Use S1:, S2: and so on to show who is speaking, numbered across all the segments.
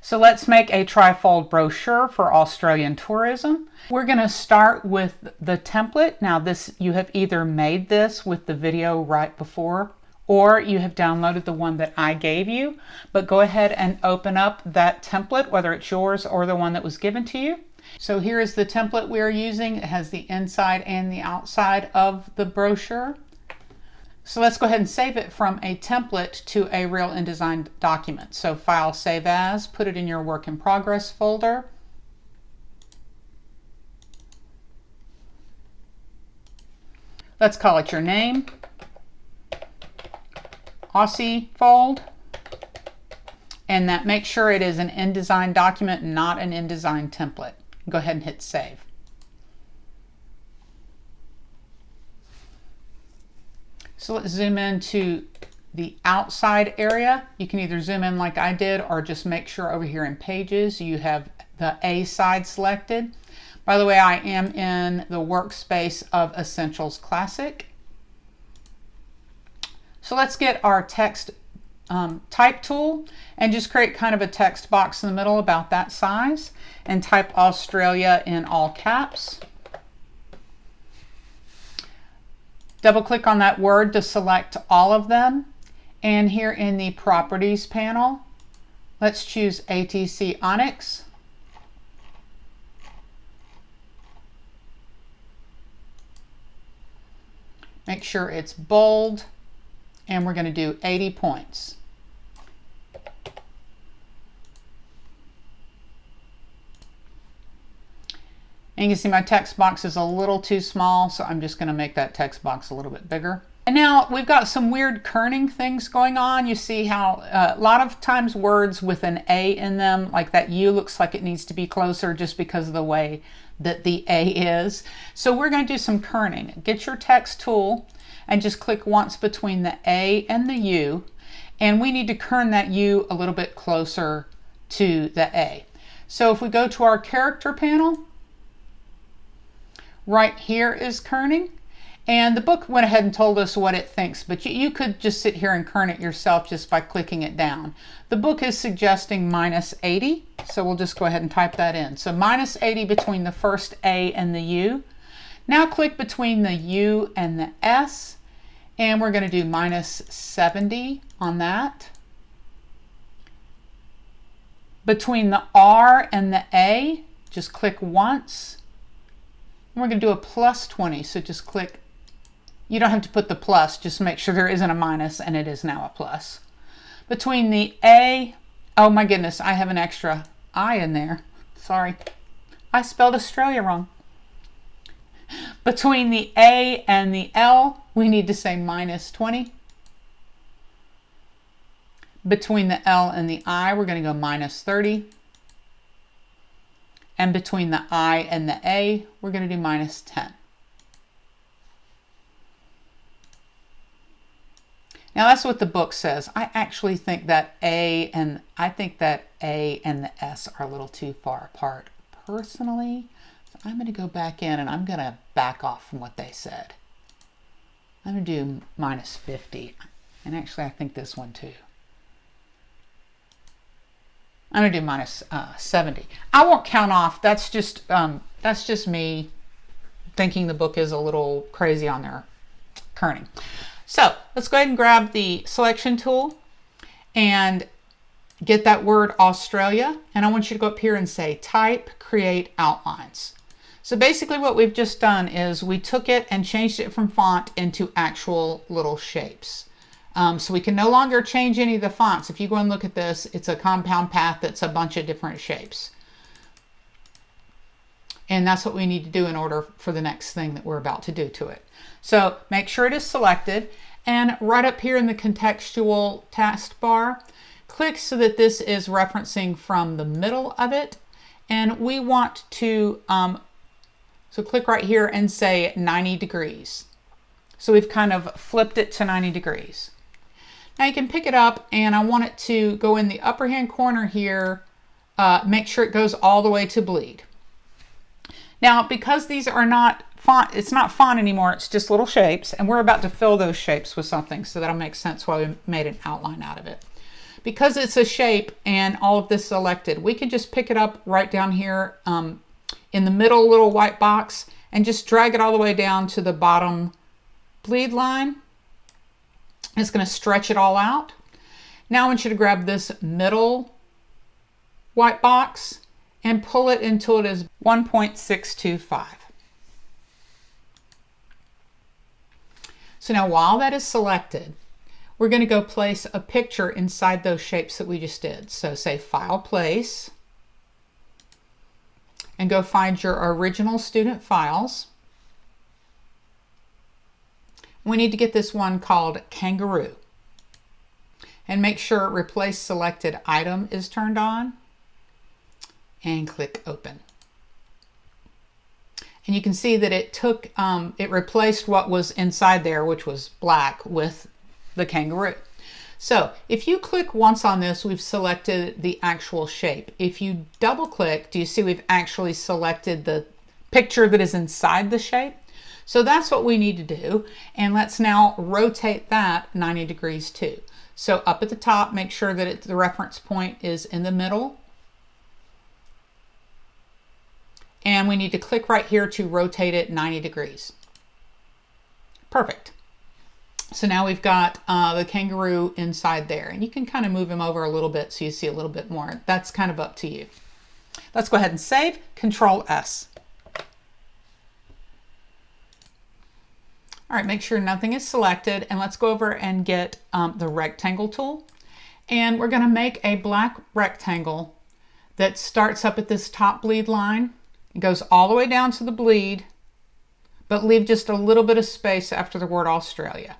S1: So let's make a trifold brochure for Australian tourism. We're going to start with the template. Now you have either made this with the video right before, or you have downloaded the one that I gave you, but go ahead and open up that template, whether it's yours or the one that was given to you. So here is the template we're using. It has the inside and the outside of the brochure. So let's go ahead and save it from a template to a real InDesign document. So File, Save As, put it in your Work in Progress folder. Let's call it your name, Aussie fold, and that make sure it is an InDesign document, not an InDesign template. Go ahead and hit Save. So let's zoom into the outside area. You can either zoom in like I did, or just make sure over here in Pages you have the A side selected. By the way, I am in the workspace of Essentials Classic. So let's get our text type tool and just create kind of a text box in the middle about that size, and type Australia in all caps. Double click on that word to select all of them, and here in the Properties panel, let's choose ATC Onyx. Make sure it's bold, and we're going to do 80 points. And you can see my text box is a little too small, so I'm just going to make that text box a little bit bigger. And now we've got some weird kerning things going on. You see how a lot of times words with an A in them, like that U, looks like it needs to be closer just because of the way that the A is. So we're going to do some kerning. Get your text tool and just click once between the A and the U, and we need to kern that U a little bit closer to the A. So if we go to our character panel, right here is kerning, and the book went ahead and told us what it thinks, but you could just sit here and kern it yourself just by clicking it down. The book is suggesting -80, so we'll just go ahead and type that in. So -80 between the first A and the U. Now click between the U and the S, and we're going to do -70 on that. Between the R and the A, just click once. We're going to do a +20, so just click. You don't have to put the plus, just make sure there isn't a minus, and it is now a plus. Between the A, oh my goodness, I have an extra I in there. Sorry, I spelled Australia wrong. Between the A and the L, we need to say -20. Between the L and the I, we're going to go -30. And between the I and the A, we're going to do -10. Now that's what the book says. I actually think that the A and the S are a little too far apart personally. So I'm going to go back in and I'm going to back off from what they said. I'm going to do -50. And actually I think this one too. I'm going to do -70. I won't count off. That's just me thinking the book is a little crazy on their kerning. So let's go ahead and grab the selection tool and get that word Australia. And I want you to go up here and say Type, Create Outlines. So basically what we've just done is we took it and changed it from font into actual little shapes. So we can no longer change any of the fonts. If you go and look at this, it's a compound path that's a bunch of different shapes. And that's what we need to do in order for the next thing that we're about to do to it. So make sure it is selected, and right up here in the contextual taskbar, click so that this is referencing from the middle of it. And we want to, so click right here and say 90 degrees. So we've kind of flipped it to 90 degrees. Now you can pick it up, and I want it to go in the upper hand corner here. Make sure it goes all the way to bleed. Now, because these are not font, it's not font anymore, it's just little shapes, and we're about to fill those shapes with something, so that'll make sense why we made an outline out of it. because it's a shape and all of this selected, we can just pick it up right down here in the middle little white box and just drag it all the way down to the bottom bleed line. It's going to stretch it all out. Now I want you to grab this middle white box and pull it until it is 1.625. So now while that is selected, we're going to go place a picture inside those shapes that we just did. So say File, Place, and go find your original student files. We need to get this one called Kangaroo. And make sure Replace Selected Item is turned on. And click Open. And you can see that it took, it replaced what was inside there, which was black, with the kangaroo. So if you click once on this, we've selected the actual shape. If you double click, do you see we've actually selected the picture that is inside the shape? So that's what we need to do. And let's now rotate that 90 degrees too. So up at the top, make sure that the reference point is in the middle. And we need to click right here to rotate it 90 degrees. Perfect. So now we've got the kangaroo inside there, and you can kind of move him over a little bit so you see a little bit more. That's kind of up to you. Let's go ahead and save. Control S. All right, make sure nothing is selected, and let's go over and get the rectangle tool. And we're going to make a black rectangle that starts up at this top bleed line. It goes all the way down to the bleed, but leave just a little bit of space after the word Australia.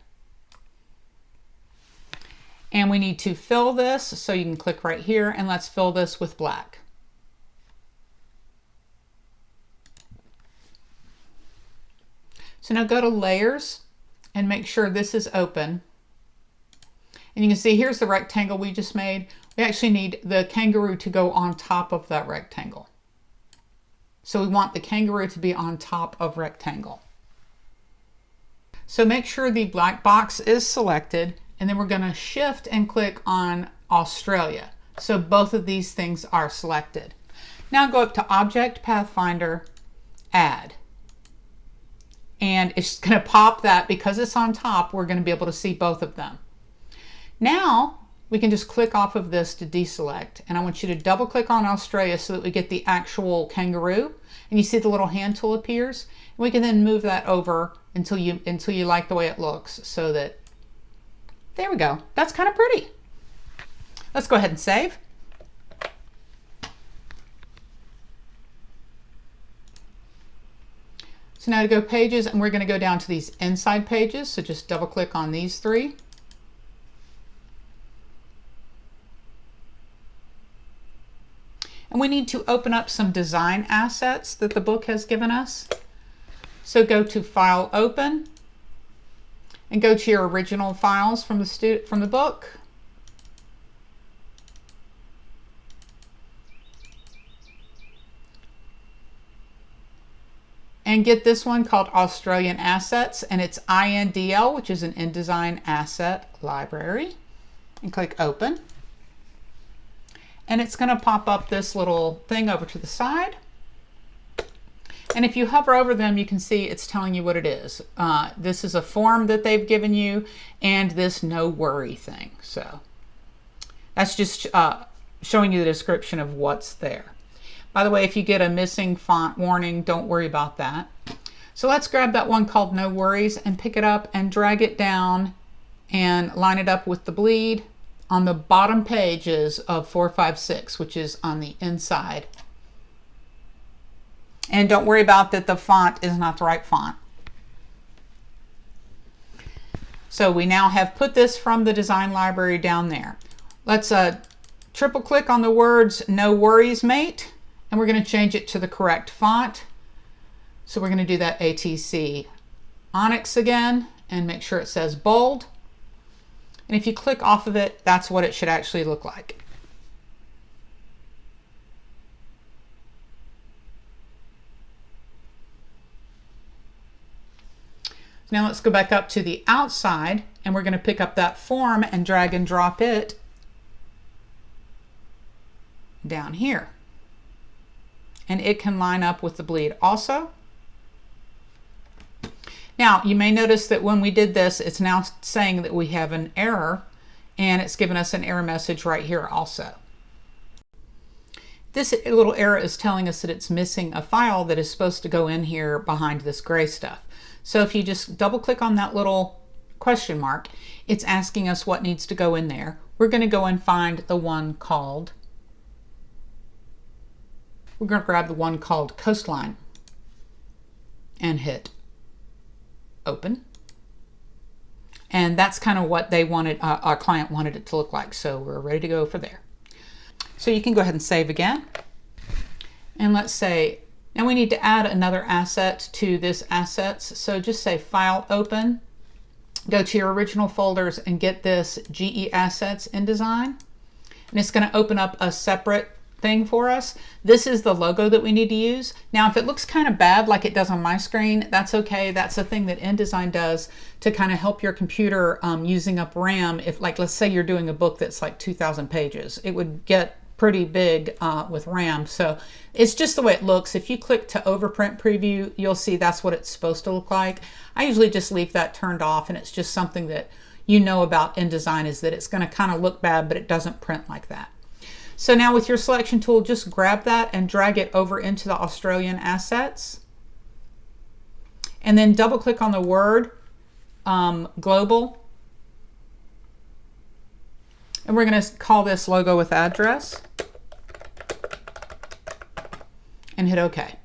S1: And we need to fill this, so you can click right here, and let's fill this with black. So now go to Layers and make sure this is open. And you can see here's the rectangle we just made. We actually need the kangaroo to go on top of that rectangle. So we want the kangaroo to be on top of rectangle. So make sure the black box is selected, and then we're going to shift and click on Australia. So both of these things are selected. Now go up to Object, Pathfinder, Add. And it's going to pop that because it's on top, we're going to be able to see both of them. Now we can just click off of this to deselect, and I want you to double click on Australia so that we get the actual kangaroo, and you see the little hand tool appears. We can then move that over until you like the way it looks, so that, there we go. That's kind of pretty. Let's go ahead and save. So now to go pages, and we're going to go down to these inside pages, so just double click on these three. And we need to open up some design assets that the book has given us. So go to File, Open, and go to your original files from the book. And get this one called Australian Assets, and it's INDL, which is an InDesign asset library. And click Open. And it's going to pop up this little thing over to the side. And if you hover over them, you can see it's telling you what it is. This is a form that they've given you, and this no worry thing. So that's just showing you the description of what's there. By the way, if you get a missing font warning, don't worry about that. So let's grab that one called No Worries and pick it up and drag it down and line it up with the bleed on the bottom pages of 456, which is on the inside. And don't worry about that the font is not the right font. So we now have put this from the design library down there. Let's triple click on the words No Worries Mate, and we're going to change it to the correct font. So we're going to do that ATC Onyx again and make sure it says bold. And if you click off of it, that's what it should actually look like. Now let's go back up to the outside, and we're going to pick up that form and drag and drop it down here. And it can line up with the bleed also. Now, you may notice that when we did this, it's now saying that we have an error, and it's given us an error message right here also. This little error is telling us that it's missing a file that is supposed to go in here behind this gray stuff. So if you just double click on that little question mark, it's asking us what needs to go in there. We're going to go and find the one called, we're going to grab the one called coastline and hit open. And that's kind of what they wanted, our client wanted it to look like. So we're ready to go for there. So you can go ahead and save again. And let's say, now we need to add another asset to this assets. So just say File, Open, go to your original folders and get this GE Assets InDesign. And it's going to open up a separate thing for us. This is the logo that we need to use. Now, if it looks kind of bad like it does on my screen, that's okay. That's a thing that InDesign does to kind of help your computer using up RAM. If, like, let's say you're doing a book that's like 2,000 pages, it would get pretty big with RAM. So it's just the way it looks. If you click to overprint preview, you'll see that's what it's supposed to look like. I usually just leave that turned off, and it's just something that you know about InDesign, is that it's going to kind of look bad, but it doesn't print like that. So now with your selection tool, just grab that and drag it over into the Australian assets. And then double click on the word global. And we're going to call this logo with address. And hit OK.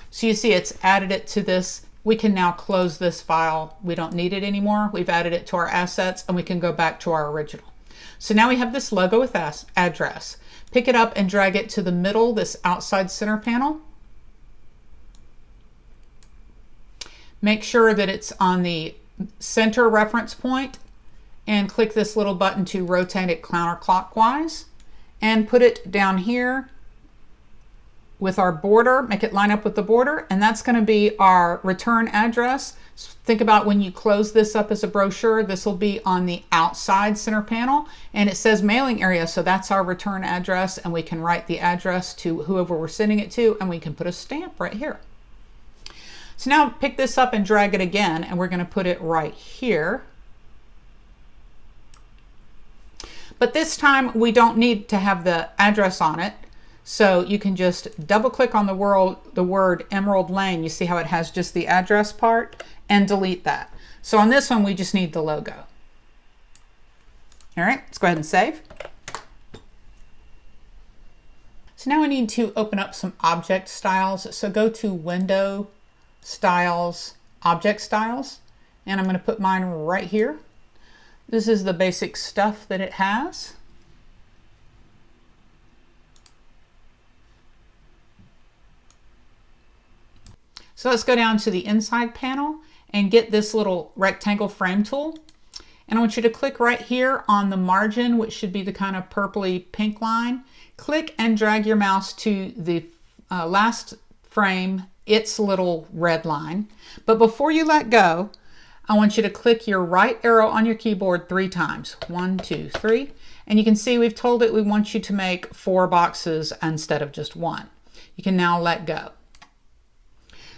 S1: So you see it's added it to this. We can now close this file. We don't need it anymore. We've added it to our assets, and we can go back to our original. So now we have this logo with address. Pick it up and drag it to the middle, this outside center panel. Make sure that it's on the center reference point, and click this little button to rotate it counterclockwise, and put it down here with our border. Make it line up with the border, and that's going to be our return address. Think about when you close this up as a brochure, this will be on the outside center panel, and it says mailing area, so that's our return address, and we can write the address to whoever we're sending it to, and we can put a stamp right here. So now pick this up and drag it again, and we're going to put it right here. But this time we don't need to have the address on it. So you can just double click on the word Emerald Lane. You see how it has just the address part, and delete that. So on this one, we just need the logo. All right, let's go ahead and save. So now we need to open up some object styles. So go to Window, Styles, Object Styles, and I'm going to put mine right here. This is the basic stuff that it has. So let's go down to the inside panel and get this little rectangle frame tool. And I want you to click right here on the margin, which should be the kind of purpley pink line. Click and drag your mouse to the last frame, its little red line. But before you let go, I want you to click your right arrow on your keyboard 3 times. 1, 2, 3. And you can see we've told it we want you to make 4 boxes instead of just 1. You can now let go.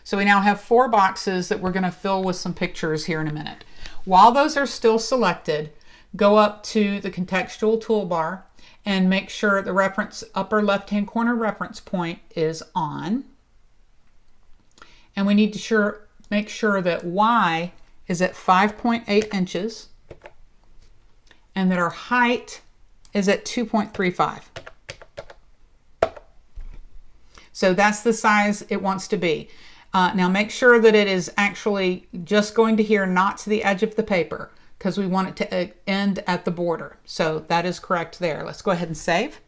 S1: So we now have 4 boxes that we're going to fill with some pictures here in a minute. While those are still selected, go up to the contextual toolbar and make sure the reference upper left-hand corner reference point is on. And we need to make sure that Y is at 5.8 inches and that our height is at 2.35. So that's the size it wants to be. Now make sure that it is actually just going to here, not to the edge of the paper, because we want it to end at the border. So that is correct there. Let's go ahead and save.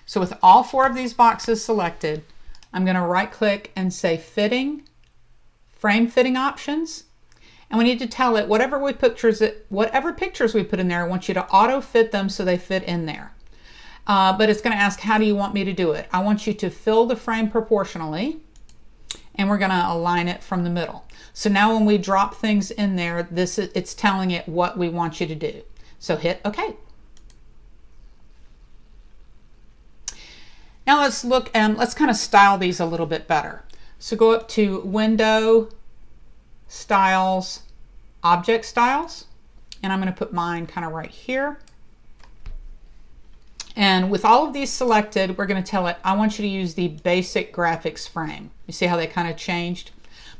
S1: So with all 4 of these boxes selected, I'm going to right click and say Fitting, Frame Fitting Options. And we need to tell it whatever pictures we put in there, I want you to auto fit them so they fit in there. But it's going to ask, how do you want me to do it? I want you to fill the frame proportionally, and we're going to align it from the middle. So now when we drop things in there, it's telling it what we want you to do. So hit OK. Now let's look and let's kind of style these a little bit better. So go up to Window, Styles, Object Styles, and I'm going to put mine kind of right here. And with all of these selected, we're going to tell it, I want you to use the basic graphics frame. You see how they kind of changed?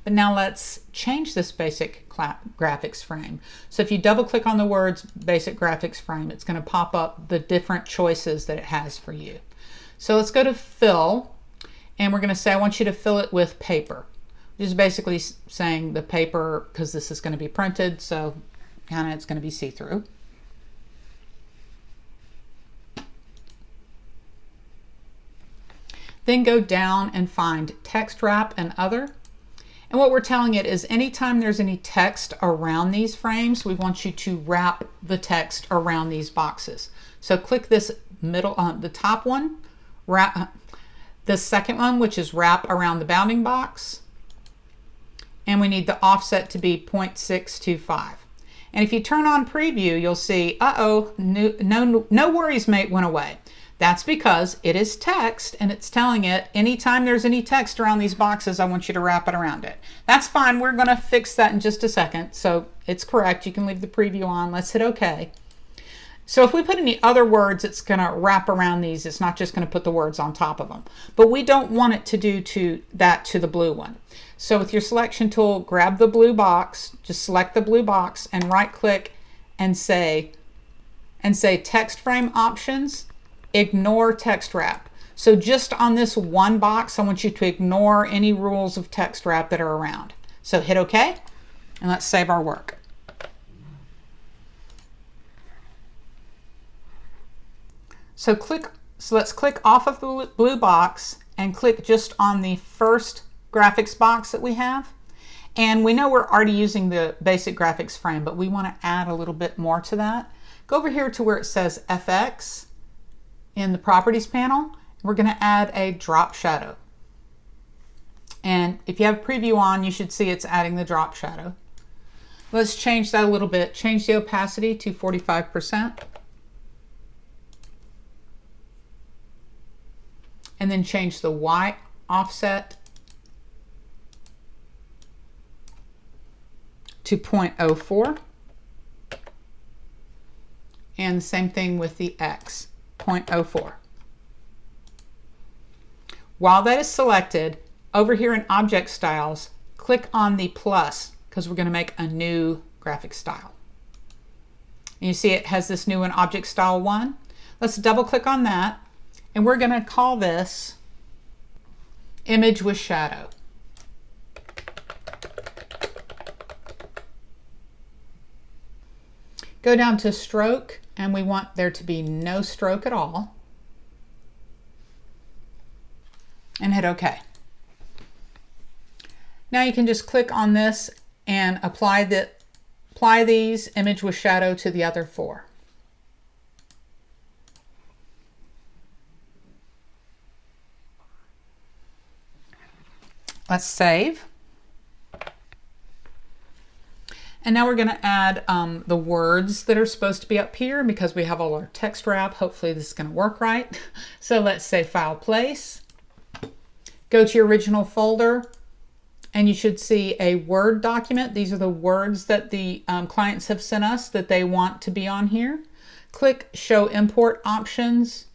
S1: But now let's change this basic graphics frame. So if you double click on the words basic graphics frame, it's going to pop up the different choices that it has for you. So let's go to fill, and we're going to say I want you to fill it with paper. Which is basically saying the paper, because this is going to be printed, so kind of it's going to be see-through. Then go down and find text wrap and other. And what we're telling it is anytime there's any text around these frames, we want you to wrap the text around these boxes. So click this middle, the top one, wrap, the second one, which is wrap around the bounding box. And we need the offset to be 0.625. And if you turn on preview, you'll see, no worries, mate, went away. That's because it is text, and it's telling it anytime there's any text around these boxes, I want you to wrap it around it. That's fine. We're going to fix that in just a second. So it's correct. You can leave the preview on. Let's hit OK. So if we put any other words, it's going to wrap around these. It's not just going to put the words on top of them. But we don't want it to do that to the blue one. So with your selection tool, grab the blue box, just select the blue box and right click and say text frame options. Ignore text wrap. So just on this one box, I want you to ignore any rules of text wrap that are around. So hit OK, and let's save our work. So let's click off of the blue box and click just on the first graphics box that we have. And we know we're already using the basic graphics frame, but we want to add a little bit more to that. Go over here to where it says FX. In the properties panel, we're going to add a drop shadow. And if you have preview on, you should see it's adding the drop shadow. Let's change that a little bit. Change the opacity to 45%. And then change the Y offset to 0.04. And the same thing with the X. 0.04. While that is selected, over here in Object Styles, click on the plus because we're going to make a new graphic style. And you see it has this new one, Object Style 1. Let's double click on that, and we're going to call this Image with Shadow. Go down to Stroke, and we want there to be no stroke at all. And hit OK. Now you can just click on this and apply these Image with Shadow to the other four. Let's save. And now we're going to add the words that are supposed to be up here because we have all our text wrap. Hopefully this is going to work right. So let's say File Place. Go to your original folder and you should see a Word document. These are the words that the clients have sent us that they want to be on here. Click Show Import Options.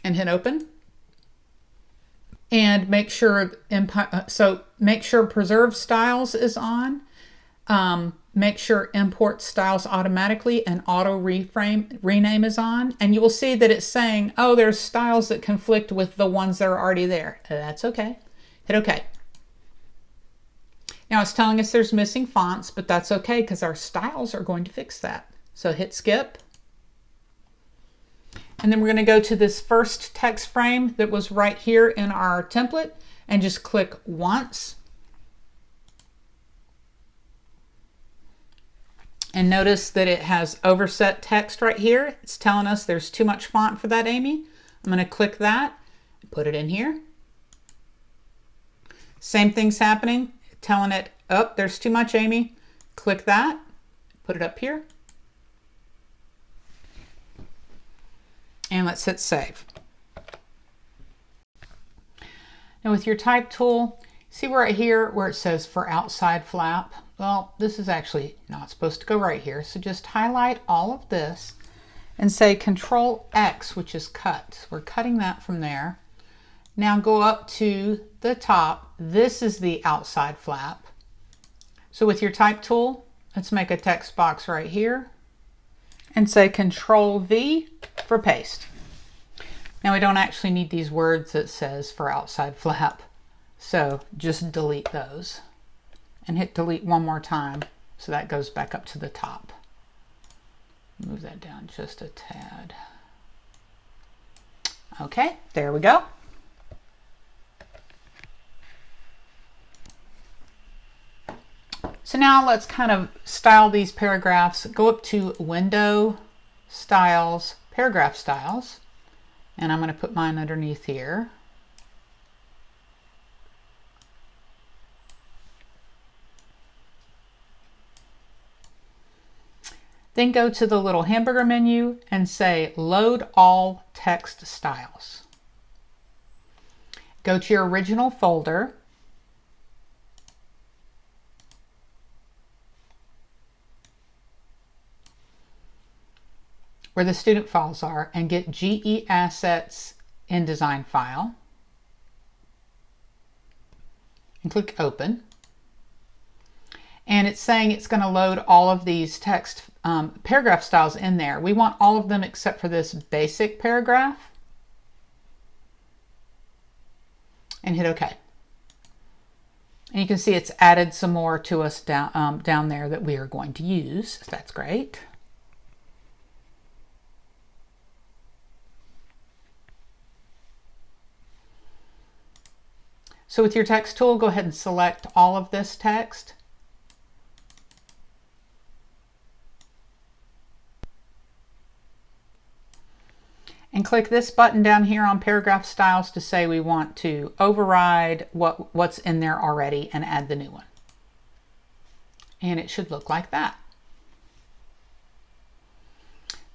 S1: And hit open. And make sure Preserve Styles is on. Make sure Import Styles Automatically and Auto Rename is on. And you will see that it's saying, oh, there's styles that conflict with the ones that are already there. That's okay. Hit OK. Now it's telling us there's missing fonts, but that's okay because our styles are going to fix that. So hit Skip. And then we're going to go to this first text frame that was right here in our template and just click once. And notice that it has overset text right here. It's telling us there's too much font for that, Amy. I'm going to click that and put it in here. Same thing's happening, telling it, oh, there's too much, Amy. Click that, put it up here, and let's hit save. Now with your type tool, see right here where it says for outside flap? Well, this is actually not supposed to go right here. So just highlight all of this and say Control X, which is cut. We're cutting that from there. Now go up to the top. This is the outside flap. So with your type tool, let's make a text box right here and say Control V for paste. Now we don't actually need these words that says for outside flap. So just delete those and hit delete one more time so that goes back up to the top. Move that down just a tad. Okay, there we go. So now let's kind of style these paragraphs. Go up to Window, Styles, Paragraph Styles, and I'm going to put mine underneath here. Then go to the little hamburger menu and say Load All Text Styles. Go to your original folder. Where the student files are and get GE Assets InDesign file and click Open. And it's saying it's going to load all of these text paragraph styles in there. We want all of them except for this basic paragraph. And hit OK. And you can see it's added some more to us down there that we are going to use. So that's great. So with your text tool, go ahead and select all of this text. And click this button down here on Paragraph Styles to say we want to override what's in there already and add the new one. And it should look like that.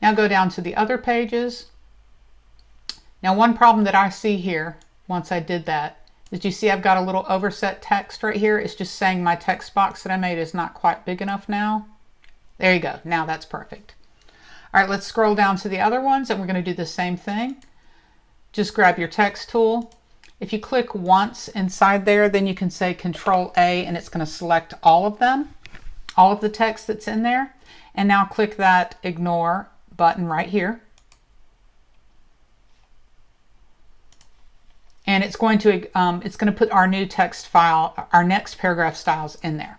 S1: Now go down to the other pages. Now one problem that I see here, once I did that, is you see I've got a little overset text right here. It's just saying my text box that I made is not quite big enough now. There you go. Now that's perfect. All right, let's scroll down to the other ones and we're going to do the same thing. Just grab your text tool. If you click once inside there, then you can say Control A and it's going to select all of them, all of the text that's in there. And now click that Ignore button right here. And it's going to put our new text file, our next paragraph styles in there.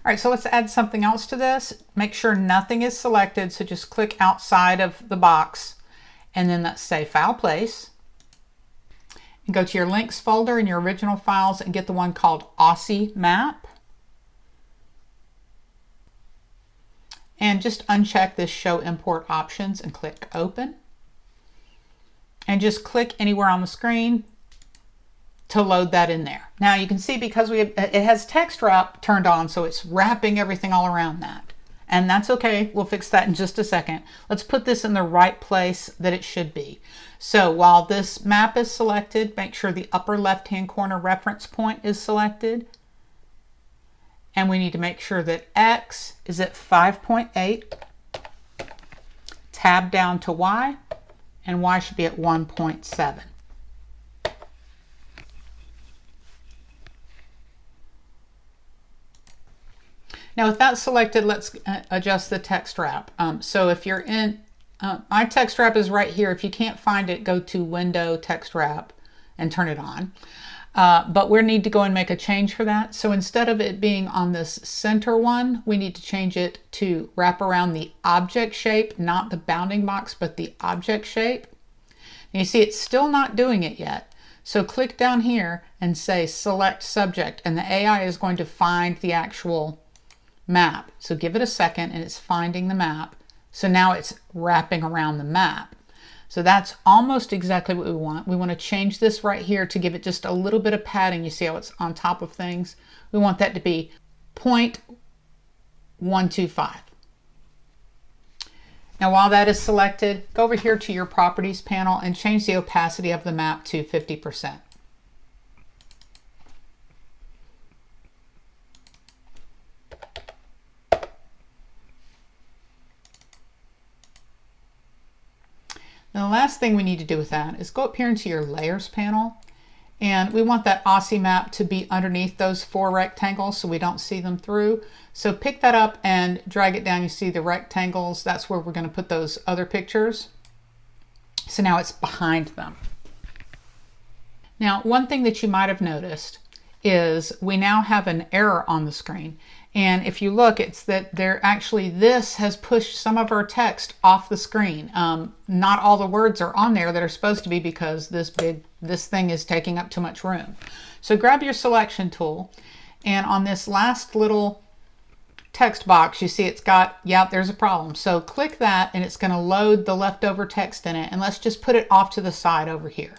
S1: All right, so let's add something else to this. Make sure nothing is selected, so just click outside of the box, and then let's say File Place. And go to your links folder in your original files and get the one called Aussie Map. And just uncheck this Show Import Options and click Open. And just click anywhere on the screen to load that in there. Now you can see because it has text wrap turned on, so it's wrapping everything all around that. And that's okay. We'll fix that in just a second. Let's put this in the right place that it should be. So while this map is selected, make sure the upper left-hand corner reference point is selected. And we need to make sure that X is at 5.8, tab down to Y, and Y should be at 1.7. Now with that selected, let's adjust the text wrap. So if you're in, my text wrap is right here. If you can't find it, go to Window, Text Wrap, and turn it on. But we need to go and make a change for that. So instead of it being on this center one, we need to change it to wrap around the object shape, not the bounding box, but the object shape. And you see it's still not doing it yet. So click down here and say Select Subject, and the AI is going to find the actual map. So give it a second and it's finding the map. So now it's wrapping around the map. So that's almost exactly what we want. We want to change this right here to give it just a little bit of padding. You see how it's on top of things? We want that to be 0.125. Now while that is selected, go over here to your properties panel and change the opacity of the map to 50%. Now the last thing we need to do with that is go up here into your layers panel, and we want that Aussie map to be underneath those 4 rectangles so we don't see them through. So pick that up and drag it down. You see the rectangles, that's where we're going to put those other pictures. So now it's behind them. Now one thing that you might have noticed is we now have an error on the screen. And if you look, it's that this has pushed some of our text off the screen. Not all the words are on there that are supposed to be because this thing is taking up too much room. So grab your selection tool, and on this last little text box, you see it's got, yeah, there's a problem. So click that and it's going to load the leftover text in it. And let's just put it off to the side over here.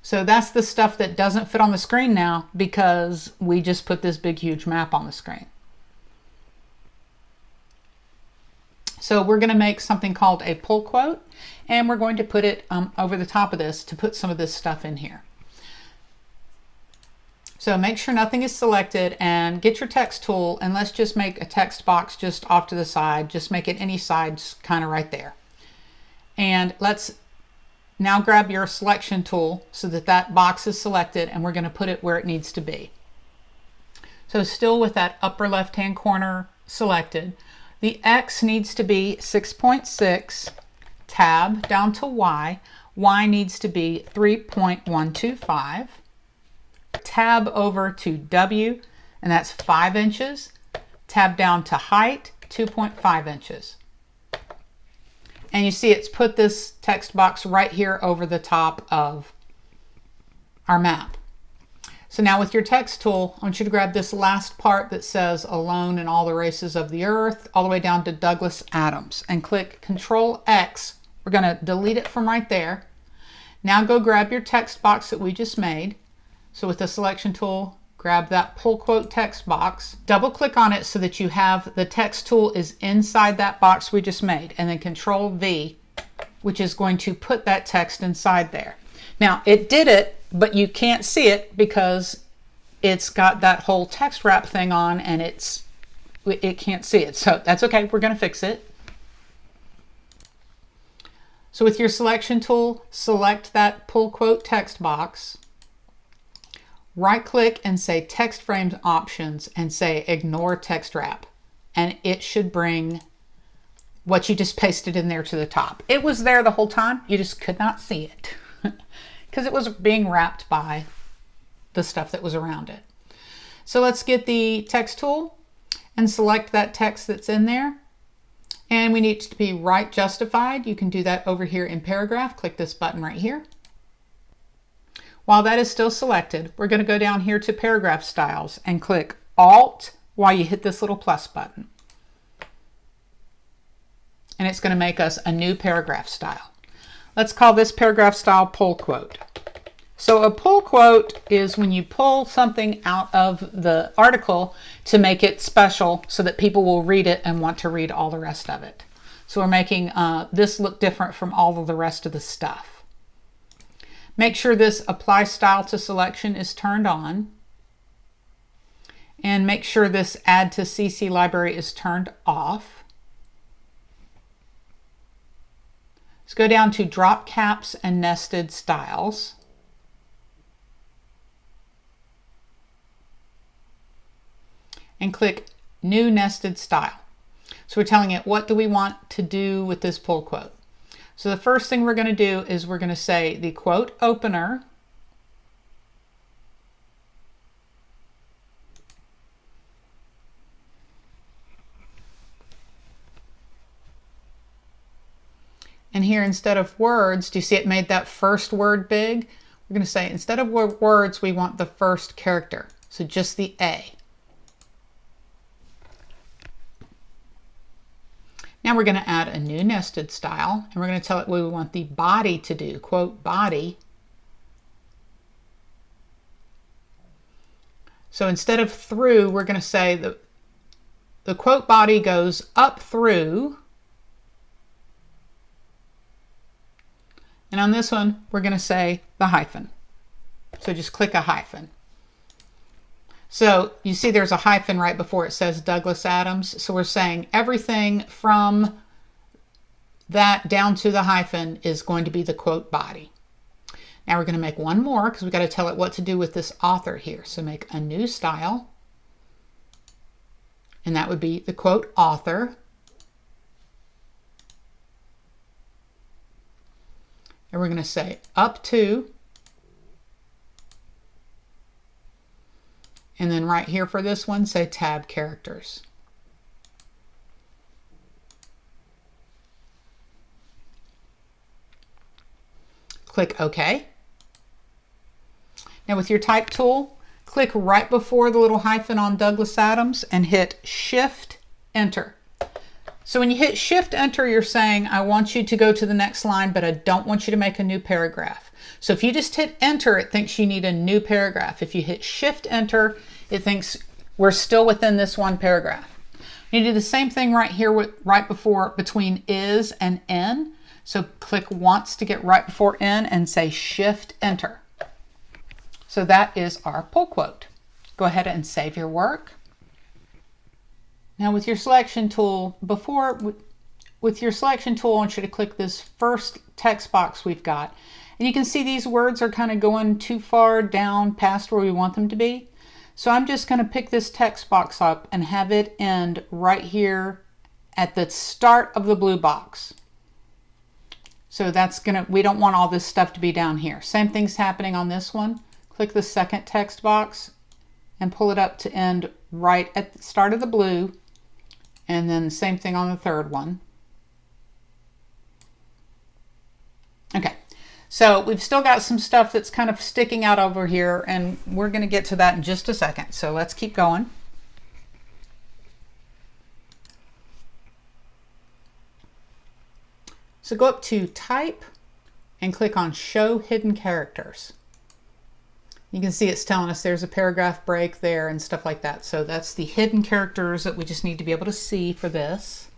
S1: So that's the stuff that doesn't fit on the screen now because we just put this big, huge map on the screen. So we're going to make something called a pull quote, and we're going to put it over the top of this to put some of this stuff in here. So make sure nothing is selected and get your text tool, and let's just make a text box just off to the side. Just make it any sides kind of right there. And let's now grab your selection tool so that that box is selected, and we're going to put it where it needs to be. So still with that upper left hand corner selected, the X needs to be 6.6, tab down to Y. Y needs to be 3.125, tab over to W, and that's 5 inches, tab down to height, 2.5 inches. And you see it's put this text box right here over the top of our map. So now with your text tool, I want you to grab this last part that says alone in all the races of the earth, all the way down to Douglas Adams, and click Control X. We're going to delete it from right there. Now go grab your text box that we just made. So with the selection tool, grab that pull quote text box, double click on it so that you have the text tool is inside that box we just made, and then Control V, which is going to put that text inside there. Now it did it, but you can't see it because it's got that whole text wrap thing on and it can't see it. So that's okay, we're going to fix it. So with your selection tool, select that pull quote text box. Right click and say text frames options and say ignore text wrap, and it should bring what you just pasted in there to the top. It was there the whole time, you just could not see it because it was being wrapped by the stuff that was around it. So let's get the text tool and select that text that's in there, and we need it to be right justified. You can do that over here in paragraph. Click this button right here. While that is still selected, we're going to go down here to paragraph styles and click Alt while you hit this little plus button. And it's going to make us a new paragraph style. Let's call this paragraph style pull quote. So a pull quote is when you pull something out of the article to make it special so that people will read it and want to read all the rest of it. So we're making this look different from all of the rest of the stuff. Make sure this apply style to selection is turned on, and make sure this add to CC library is turned off. Let's go down to drop caps and nested styles. And click new nested style. So we're telling it what do we want to do with this pull quote. So the first thing we're going to do is we're going to say the quote opener and here instead of words, do you see it made that first word big? We're going to say instead of words we want the first character, so just the A. Now we're going to add a new nested style, and we're going to tell it what we want the body to do, quote body. So instead of through, we're going to say the quote body goes up through. And on this one, we're going to say the hyphen. So just click a hyphen. So you see there's a hyphen right before it says Douglas Adams. So we're saying everything from that down to the hyphen is going to be the quote body. Now we're going to make one more because we've got to tell it what to do with this author here. So make a new style. And that would be the quote author. And we're going to say up to. And then right here for this one, say tab characters. Click OK. Now with your type tool, click right before the little hyphen on Douglas Adams and hit Shift Enter. So when you hit Shift Enter, you're saying, I want you to go to the next line, but I don't want you to make a new paragraph. So if you just hit Enter, it thinks you need a new paragraph. If you hit Shift Enter, it thinks we're still within this one paragraph. You do the same thing right here right before between is and in. So click once to get right before in and say Shift Enter. So that is our pull quote. Go ahead and save your work. Now with your selection tool, with your selection tool, I want you to click this first text box we've got. And you can see these words are kind of going too far down past where we want them to be. So I'm just going to pick this text box up and have it end right here at the start of the blue box. So that's we don't want all this stuff to be down here. Same thing's happening on this one. Click the second text box and pull it up to end right at the start of the blue. And then the same thing on the third one. Okay. So we've still got some stuff that's kind of sticking out over here, and we're going to get to that in just a second. So let's keep going. So go up to Type and click on Show Hidden Characters. You can see it's telling us there's a paragraph break there and stuff like that. So that's the hidden characters that we just need to be able to see for this.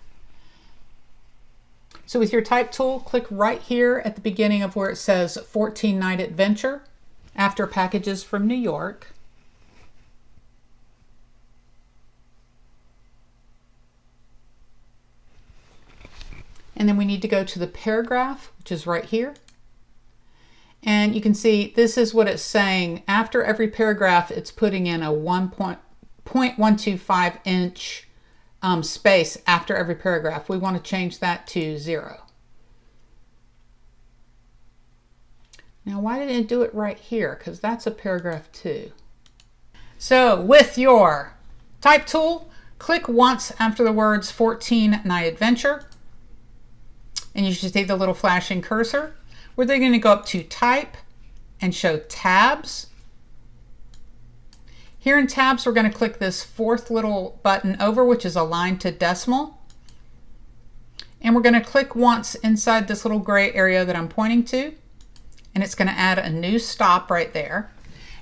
S1: So with your type tool, click right here at the beginning of where it says 14-Night Adventure after Packages from New York. And then we need to go to the paragraph, which is right here. And you can see this is what it's saying. After every paragraph, it's putting in a 1.125 inch space after every paragraph. We want to change that to 0. Now, why didn't it do it right here? Because that's a paragraph too. So with your type tool, click once after the words 14-Night Adventure. And you should see the little flashing cursor. We're then going to go up to Type and show Tabs. Here in Tabs, we're going to click this fourth little button over, which is aligned to decimal. And we're going to click once inside this little gray area that I'm pointing to. And it's going to add a new stop right there.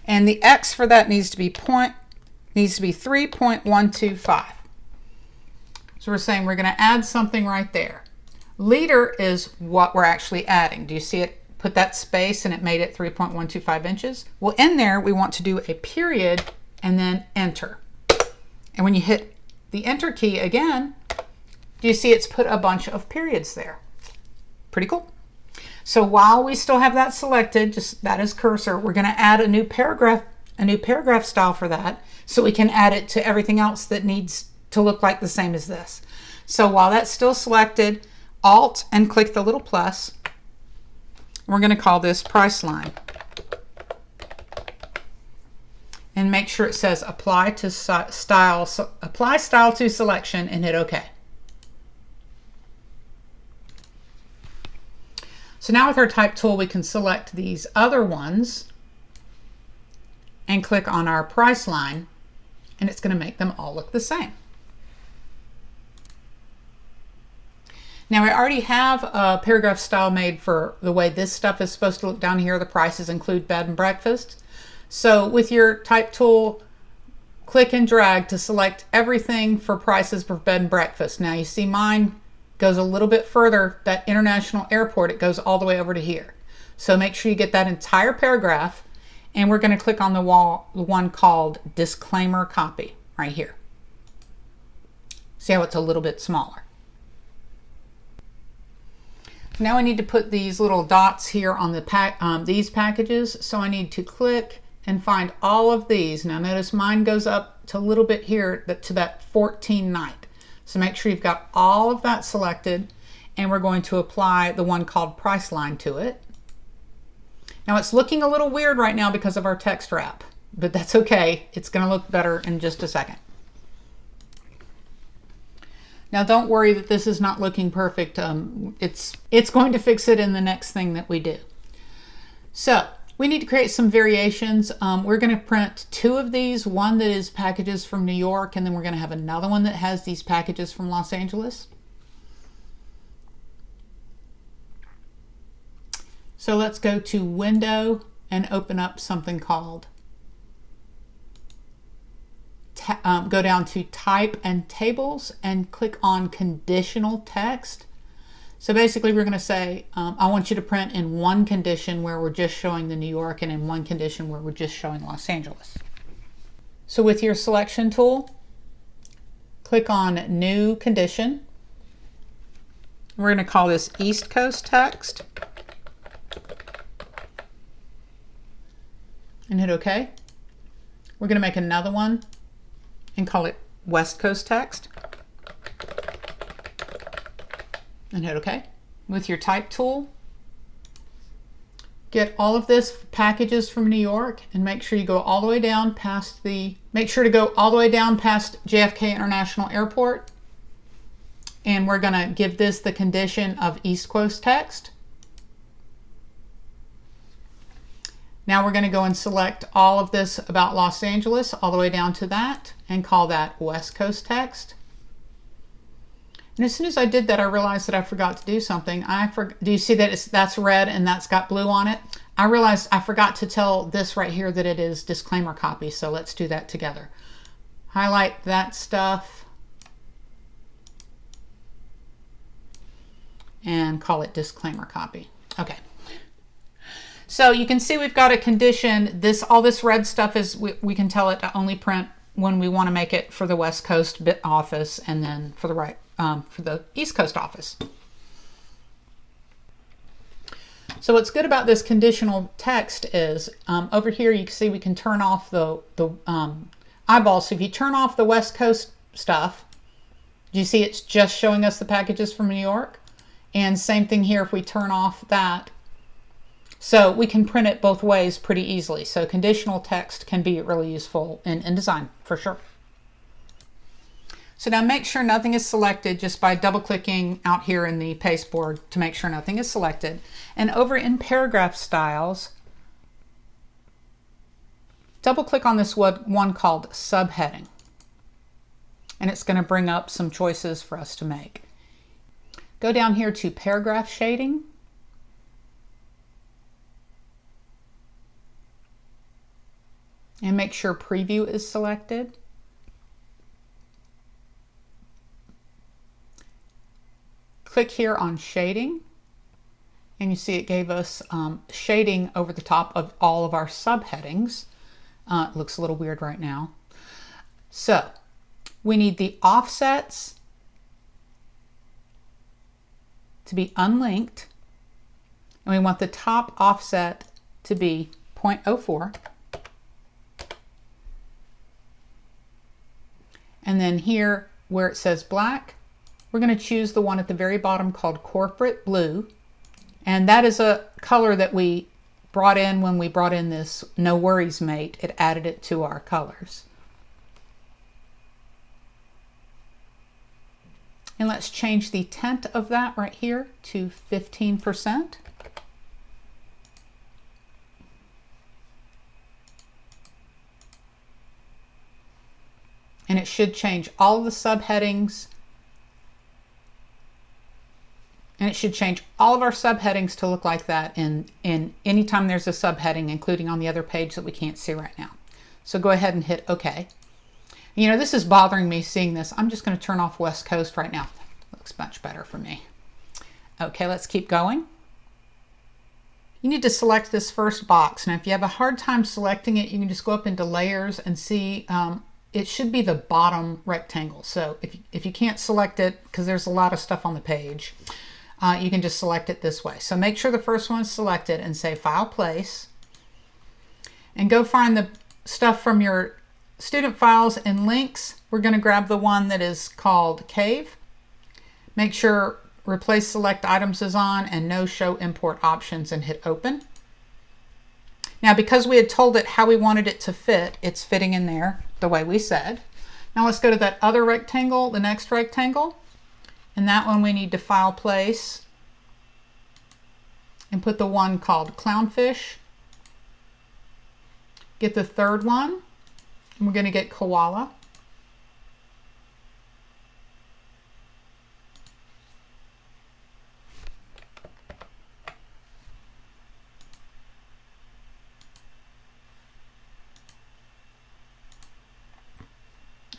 S1: And the X for that needs to be 3.125. So we're saying we're going to add something right there. Leader is what we're actually adding. Do you see it put that space and it made it 3.125 inches? Well, in there, we want to do a period and then enter. And when you hit the enter key again, do you see it's put a bunch of periods there? Pretty cool. So while we still have that selected, just that as cursor, we're going to add a new paragraph style for that, so we can add it to everything else that needs to look like the same as this. So while that's still selected, Alt and click the little plus. We're going to call this price line. And make sure it says apply style to selection and hit OK. So now with our type tool, we can select these other ones and click on our price line, and it's going to make them all look the same. Now I already have a paragraph style made for the way this stuff is supposed to look down here. The prices include bed and breakfast. So with your type tool, click and drag to select everything for prices for bed and breakfast. Now you see mine goes a little bit further, that international airport, it goes all the way over to here. So make sure you get that entire paragraph, and we're going to click on the one called disclaimer copy right here. See how it's a little bit smaller. Now I need to put these little dots here on the these packages. So I need to click and find all of these. Now notice mine goes up to a little bit here to that 14 night. So make sure you've got all of that selected, and we're going to apply the one called price line to it. Now it's looking a little weird right now because of our text wrap, but that's okay. It's going to look better in just a second. Now don't worry that this is not looking perfect. It's going to fix it in the next thing that we do. So we need to create some variations. We're going to print 2 of these, one that is packages from New York, and then we're going to have another one that has these packages from Los Angeles. So let's go to Window and open up something called go down to Type and Tables and click on Conditional Text. So basically we're going to say, I want you to print in one condition where we're just showing the New York, and in one condition where we're just showing Los Angeles. So with your selection tool, click on New Condition. We're going to call this East Coast Text. And hit OK. We're going to make another one and call it West Coast Text. And hit OK. With your type tool, get all of this packages from New York, and make sure you go all the way down past JFK International Airport. And we're going to give this the condition of East Coast Text. Now we're going to go and select all of this about Los Angeles all the way down to that and call that West Coast Text. And as soon as I did that, I realized that I forgot to do something. Do you see that that's red and that's got blue on it? I realized I forgot to tell this right here that it is disclaimer copy. So let's do that together. Highlight that stuff and call it disclaimer copy. Okay. So you can see we've got a condition. All this red stuff is, we can tell it to only print when we want to make it for the West Coast office, and then for the East Coast office. So what's good about this conditional text is over here you can see we can turn off the eyeballs. So if you turn off the West Coast stuff, do you see it's just showing us the packages from New York? And same thing here if we turn off that. So we can print it both ways pretty easily. So conditional text can be really useful in InDesign for sure. So now make sure nothing is selected just by double clicking out here in the pasteboard to make sure nothing is selected. And over in paragraph styles, double click on this one called subheading. And it's going to bring up some choices for us to make. Go down here to paragraph shading. And make sure preview is selected. Click here on shading, and you see it gave us shading over the top of all of our subheadings. It looks a little weird right now. So we need the offsets to be unlinked, and we want the top offset to be 0.04. And then here where it says black, we're going to choose the one at the very bottom called Corporate Blue. And that is a color that we brought in when we brought in this No Worries Mate. It added it to our colors. And let's change the tint of that right here to 15%. And it should change all of the subheadings And it should change all of our subheadings to look like that in anytime there's a subheading, including on the other page that we can't see right now. So go ahead and hit OK. You know, this is bothering me seeing this. I'm just going to turn off West Coast right now. Looks much better for me. Okay, let's keep going. You need to select this first box. Now, if you have a hard time selecting it, you can just go up into layers and see it should be the bottom rectangle. So if you can't select it, because there's a lot of stuff on the page, you can just select it this way. So make sure the first one is selected and say File, Place, and go find the stuff from your student files and links. We're going to grab the one that is called Cave. Make sure Replace Select Items is on and No Show Import Options, and hit Open. Now, because we had told it how we wanted it to fit, it's fitting in there the way we said. Now let's go to that other rectangle, the next rectangle. And that one we need to File, Place, and put the one called Clownfish. Get the third one, and we're going to get Koala.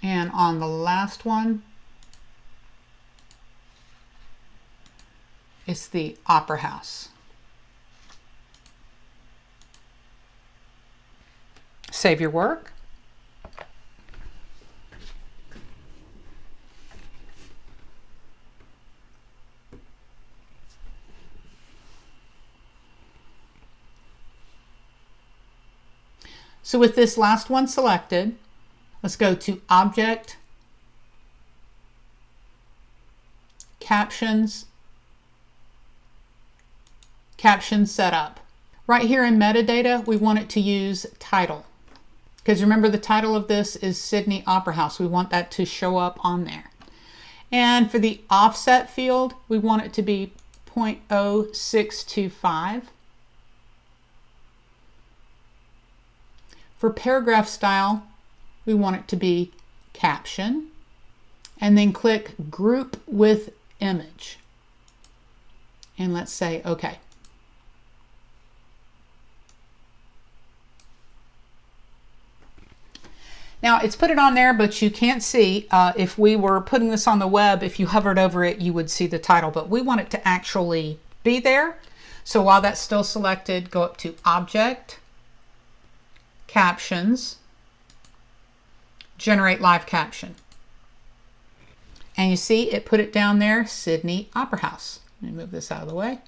S1: And on the last one, it's the Opera House. Save your work. So with this last one selected, let's go to Object, Captions, Caption Setup. Right here in metadata, we want it to use title. Because remember, the title of this is Sydney Opera House. We want that to show up on there. And for the offset field, we want it to be 0.0625. For paragraph style, we want it to be caption, and then click Group with Image. And let's say OK. Now it's put it on there, but you can't see. If we were putting this on the web, if you hovered over it, you would see the title, but we want it to actually be there. So while that's still selected, go up to Object, Captions, Generate Live Caption. And you see it put it down there, Sydney Opera House. Let me move this out of the way.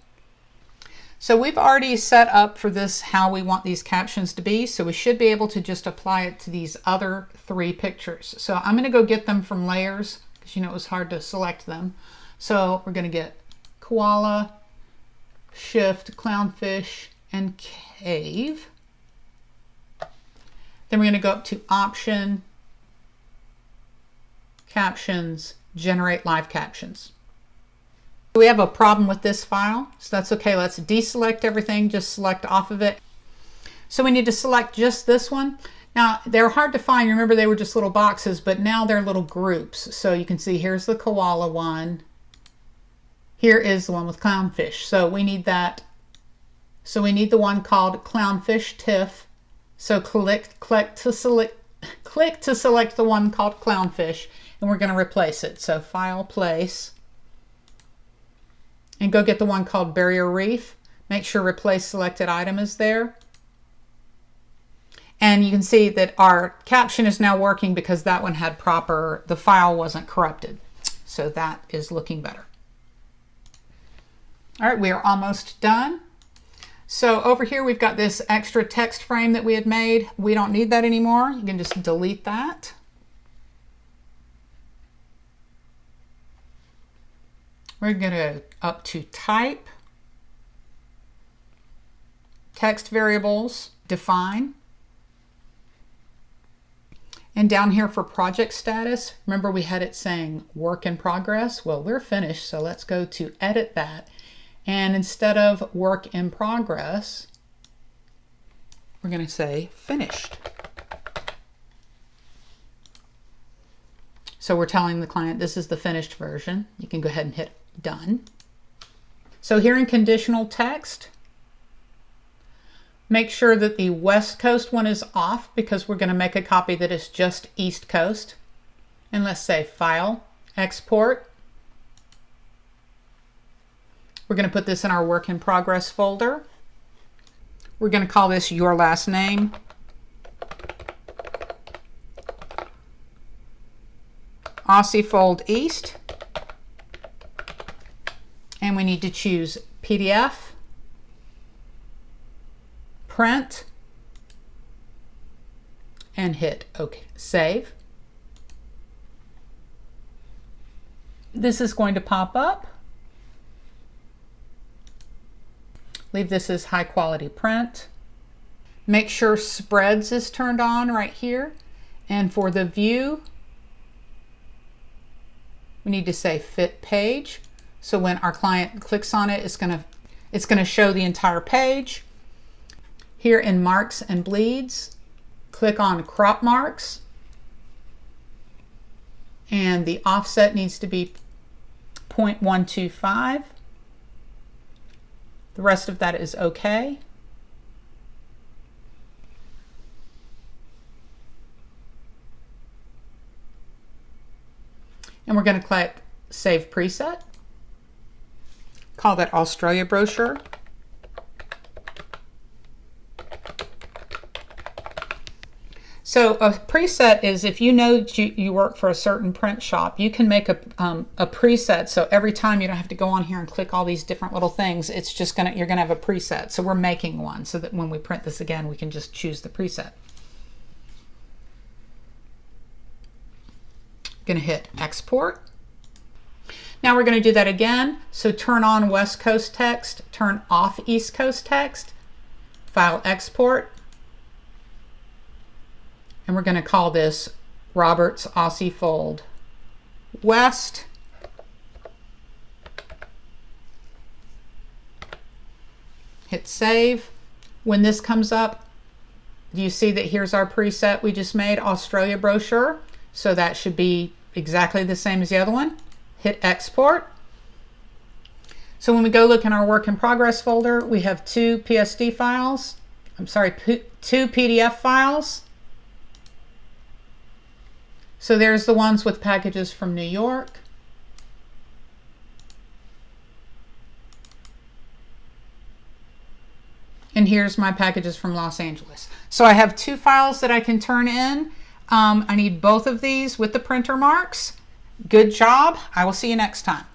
S1: So we've already set up for this how we want these captions to be, so we should be able to just apply it to these other three pictures. So I'm going to go get them from layers, because you know it was hard to select them. So we're going to get Koala, Shift, Clownfish, and Cave. Then we're going to go up to Option, Captions, Generate Live Captions. We have a problem with this file, so that's okay. Let's deselect everything, just select off of it. So we need to select just this one. Now, they're hard to find. Remember, they were just little boxes, but now they're little groups. So you can see here's the koala one. Here is the one with clownfish. So we need that. So we need the one called Clownfish TIFF. So click to select the one called Clownfish, and we're going to replace it. So File, Place, and go get the one called Barrier Reef. Make sure Replace Selected Item is there. And you can see that our caption is now working because that one had the file wasn't corrupted. So that is looking better. All right, we are almost done. So over here, we've got this extra text frame that we had made. We don't need that anymore. You can just delete that. We're going to go up to Type, Text Variables, Define. And down here for project status, remember we had it saying Work in Progress. Well, we're finished, so let's go to Edit that. And instead of Work in Progress, we're going to say Finished. So we're telling the client this is the finished version. You can go ahead and hit Done. So here in conditional text, make sure that the West Coast one is off because we're going to make a copy that is just East Coast. And let's say File, Export. We're going to put this in our work in progress folder. We're going to call this Your Last Name. Aussie Fold East. And we need to choose PDF, Print, and hit OK, Save. This is going to pop up. Leave this as high quality print. Make sure Spreads is turned on right here. And for the view, we need to say Fit Page. So when our client clicks on it, it's going to show the entire page. Here in Marks and Bleeds, click on Crop Marks. And the offset needs to be 0.125. The rest of that is okay. And we're going to click Save Preset. Call that Australia Brochure. So a preset is if you know that you work for a certain print shop, you can make a preset. So every time you don't have to go on here and click all these different little things. It's just you're gonna have a preset. So we're making one so that when we print this again, we can just choose the preset. Gonna hit Export. Now we're gonna do that again. So turn on West Coast text, turn off East Coast text, File, Export. And we're going to call this Robert's Aussie Fold West. Hit Save. When this comes up, you see that here's our preset we just made, Australia Brochure. So that should be exactly the same as the other one. Hit Export. So when we go look in our work in progress folder, we have two PSD files. Two PDF files. So there's the ones with packages from New York. And here's my packages from Los Angeles. So I have two files that I can turn in. I need both of these with the printer marks. Good job. I will see you next time.